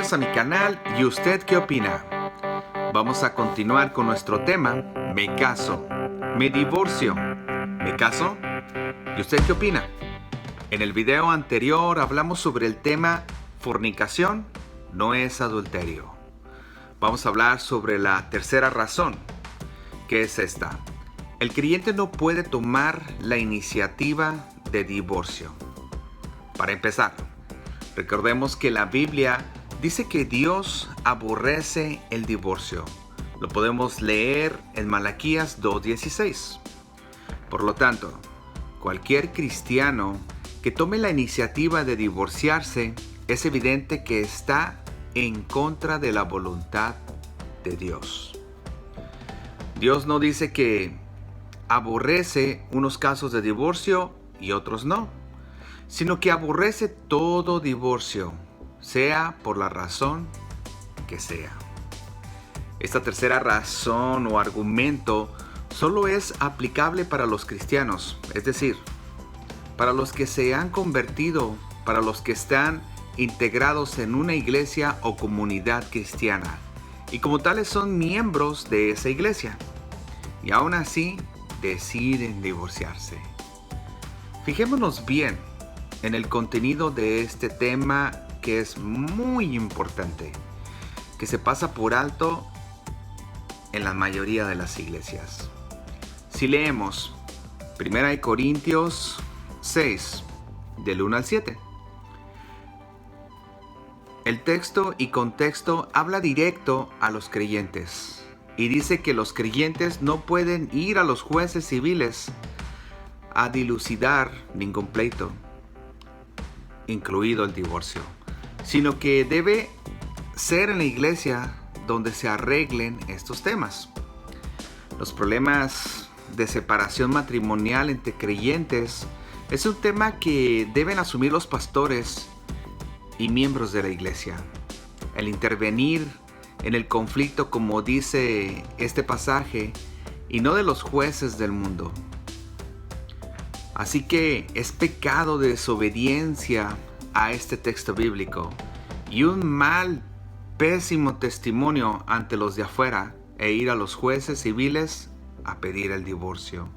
Bienvenidos a mi canal. ¿Y usted qué opina? Vamos a continuar con nuestro tema. Me caso, me divorcio, me caso. ¿Y usted qué opina? En el video anterior hablamos sobre el tema fornicación no es adulterio. Vamos a hablar sobre la tercera razón, que es esta. El creyente no puede tomar la iniciativa de divorcio. Para empezar, recordemos que la Biblia dice que Dios aborrece el divorcio. Lo podemos leer en Malaquías 2:16. Por lo tanto, cualquier cristiano que tome la iniciativa de divorciarse es evidente que está en contra de la voluntad de Dios. Dios no dice que aborrece unos casos de divorcio y otros no, sino que aborrece todo divorcio, sea por la razón que sea. Esta tercera razón o argumento solo es aplicable para los cristianos, es decir, para los que se han convertido, para los que están integrados en una iglesia o comunidad cristiana, y como tales son miembros de esa iglesia, y aún así deciden divorciarse. Fijémonos bien en el contenido de este tema, que es muy importante, que se pasa por alto en la mayoría de las iglesias. Si leemos 1 Corintios 6, del 1 al 7, el texto y contexto habla directo a los creyentes y dice que los creyentes no pueden ir a los jueces civiles a dilucidar ningún pleito, incluido el divorcio, sino que debe ser en la iglesia donde se arreglen estos temas. Los problemas de separación matrimonial entre creyentes es un tema que deben asumir los pastores y miembros de la iglesia. El intervenir en el conflicto, como dice este pasaje, y no de los jueces del mundo. Así que es pecado de desobediencia a este texto bíblico y un pésimo testimonio ante los de afuera e ir a los jueces civiles a pedir el divorcio.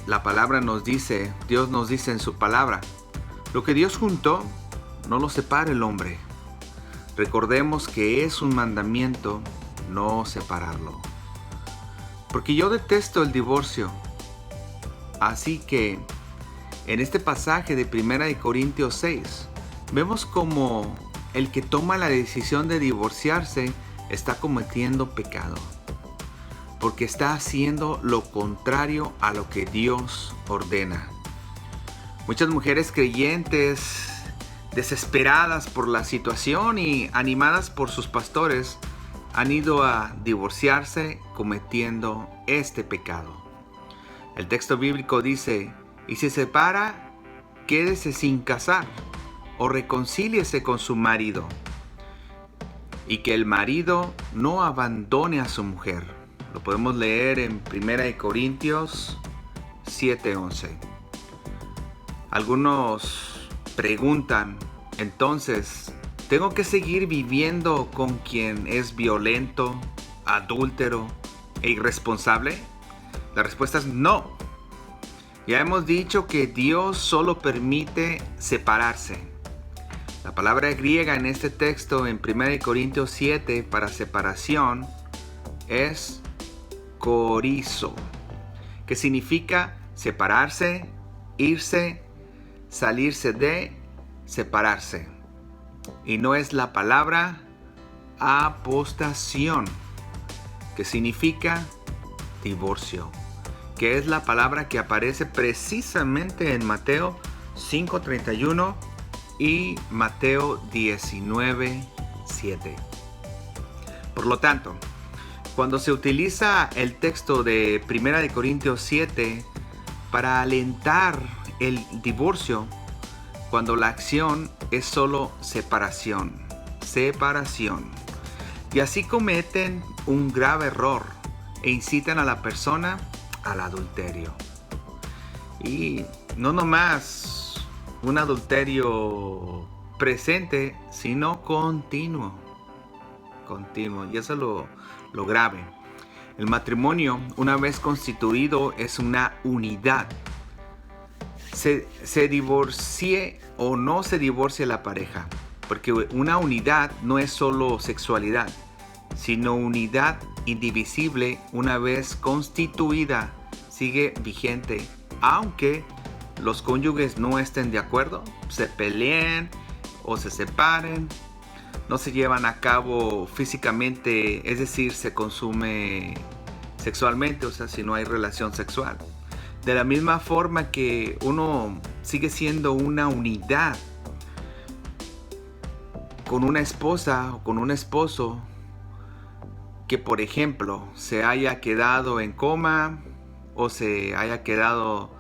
La palabra nos dice, Dios nos dice en su palabra, lo que Dios juntó, no lo separe el hombre. Recordemos que es un mandamiento no separarlo. Porque yo detesto el divorcio. Así que en este pasaje de 1 Corintios 6, vemos como el que toma la decisión de divorciarse está cometiendo pecado. Porque está haciendo lo contrario a lo que Dios ordena. Muchas mujeres creyentes, desesperadas por la situación y animadas por sus pastores, han ido a divorciarse cometiendo este pecado. El texto bíblico dice, y si se separa, quédese sin casar o reconcíliese con su marido, y que el marido no abandone a su mujer. Lo podemos leer en 1 Corintios 7:11. Algunos preguntan, entonces, ¿tengo que seguir viviendo con quien es violento, adúltero e irresponsable? La respuesta es no. Ya hemos dicho que Dios solo permite separarse. La palabra griega en este texto en 1 Corintios 7 para separación es chorizo, que significa separarse, irse, salirse de, separarse. Y no es la palabra apostación, que significa divorcio, que es la palabra que aparece precisamente en Mateo 5:31 y Mateo 19:7. Por lo tanto, cuando se utiliza el texto de 1 Corintios 7 para alentar el divorcio, cuando la acción es solo separación, y así cometen un grave error e incitan a la persona al adulterio. Y no nomás un adulterio presente, sino continuo. Continuo. Y eso es lo grave. El matrimonio, una vez constituido, es una unidad. Se divorcie o no se divorcie la pareja. Porque una unidad no es solo sexualidad, sino unidad indivisible. Una vez constituida, sigue vigente, aunque los cónyuges no estén de acuerdo, se peleen o se separen, no se llevan a cabo físicamente, es decir, se consume sexualmente, o sea, si no hay relación sexual. De la misma forma que uno sigue siendo una unidad con una esposa o con un esposo que, por ejemplo, se haya quedado en coma o se haya quedado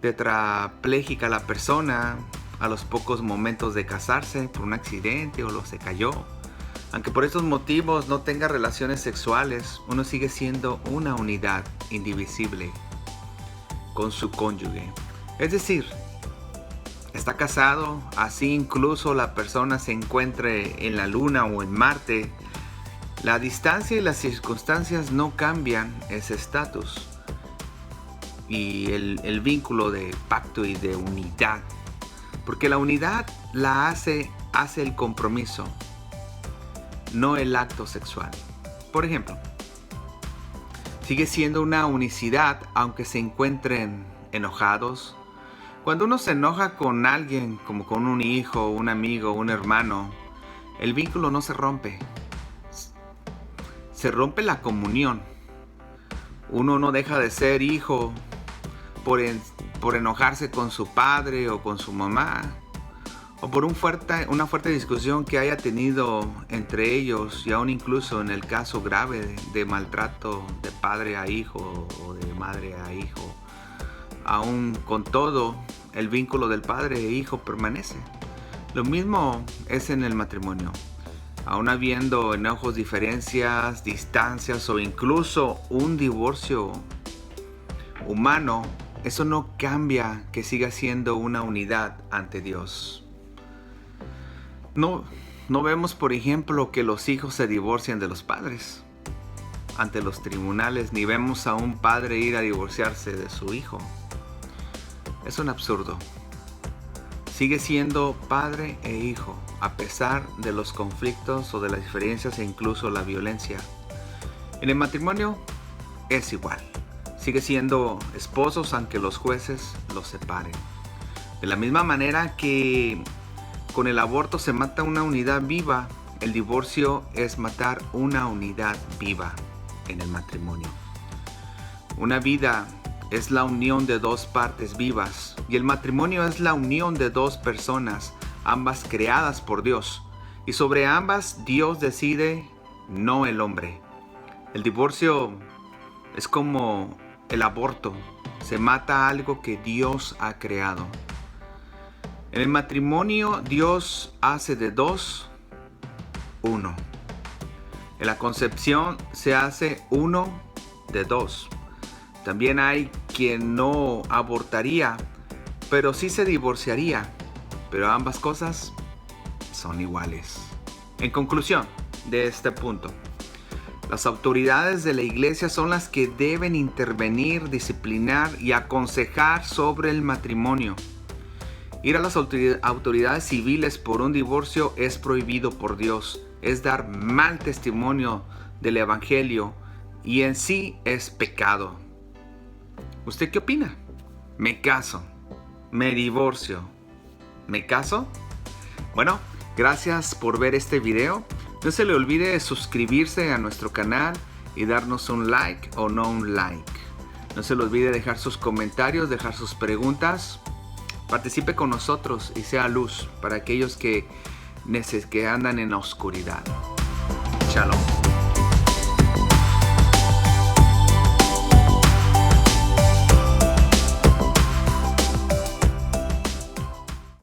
tetrapléjica la persona a los pocos momentos de casarse por un accidente o se cayó. Aunque por estos motivos no tenga relaciones sexuales, uno sigue siendo una unidad indivisible con su cónyuge. Es decir, está casado, así incluso la persona se encuentre en la luna o en Marte. La distancia y las circunstancias no cambian ese estatus y el vínculo de pacto y de unidad. Porque la unidad la hace el compromiso, no el acto sexual. Por ejemplo, sigue siendo una unicidad aunque se encuentren enojados. Cuando uno se enoja con alguien, como con un hijo, un amigo, un hermano, el vínculo no se rompe. Se rompe la comunión. Uno no deja de ser hijo por enojarse con su padre o con su mamá, o por una fuerte discusión que haya tenido entre ellos, y aún incluso en el caso grave de maltrato de padre a hijo o de madre a hijo. Aún con todo, el vínculo del padre e hijo permanece. Lo mismo es en el matrimonio. Aún habiendo enojos, diferencias, distancias o incluso un divorcio humano, eso no cambia que siga siendo una unidad ante Dios. No vemos, por ejemplo, que los hijos se divorcien de los padres ante los tribunales, ni vemos a un padre ir a divorciarse de su hijo. Es un absurdo. Sigue siendo padre e hijo, a pesar de los conflictos o de las diferencias e incluso la violencia. En el matrimonio es igual. Sigue siendo esposos aunque los jueces los separen. De la misma manera que con el aborto se mata una unidad viva, el divorcio es matar una unidad viva en el matrimonio. Una vida es la unión de dos partes vivas y el matrimonio es la unión de dos personas, ambas creadas por Dios. Y sobre ambas Dios decide, no el hombre. El divorcio es como el aborto, se mata algo que Dios ha creado. En el matrimonio Dios hace de dos, uno. En la concepción se hace uno de dos. También hay quien no abortaría, pero sí se divorciaría. Pero ambas cosas son iguales. En conclusión de este punto, las autoridades de la iglesia son las que deben intervenir, disciplinar y aconsejar sobre el matrimonio. Ir a las autoridades civiles por un divorcio es prohibido por Dios. Es dar mal testimonio del evangelio y en sí es pecado. ¿Usted qué opina? ¿Me caso? ¿Me divorcio? ¿Me caso? Bueno, gracias por ver este video. No se le olvide suscribirse a nuestro canal y darnos un like o no un like. No se le olvide dejar sus comentarios, dejar sus preguntas. Participe con nosotros y sea luz para aquellos que andan en la oscuridad. Shalom.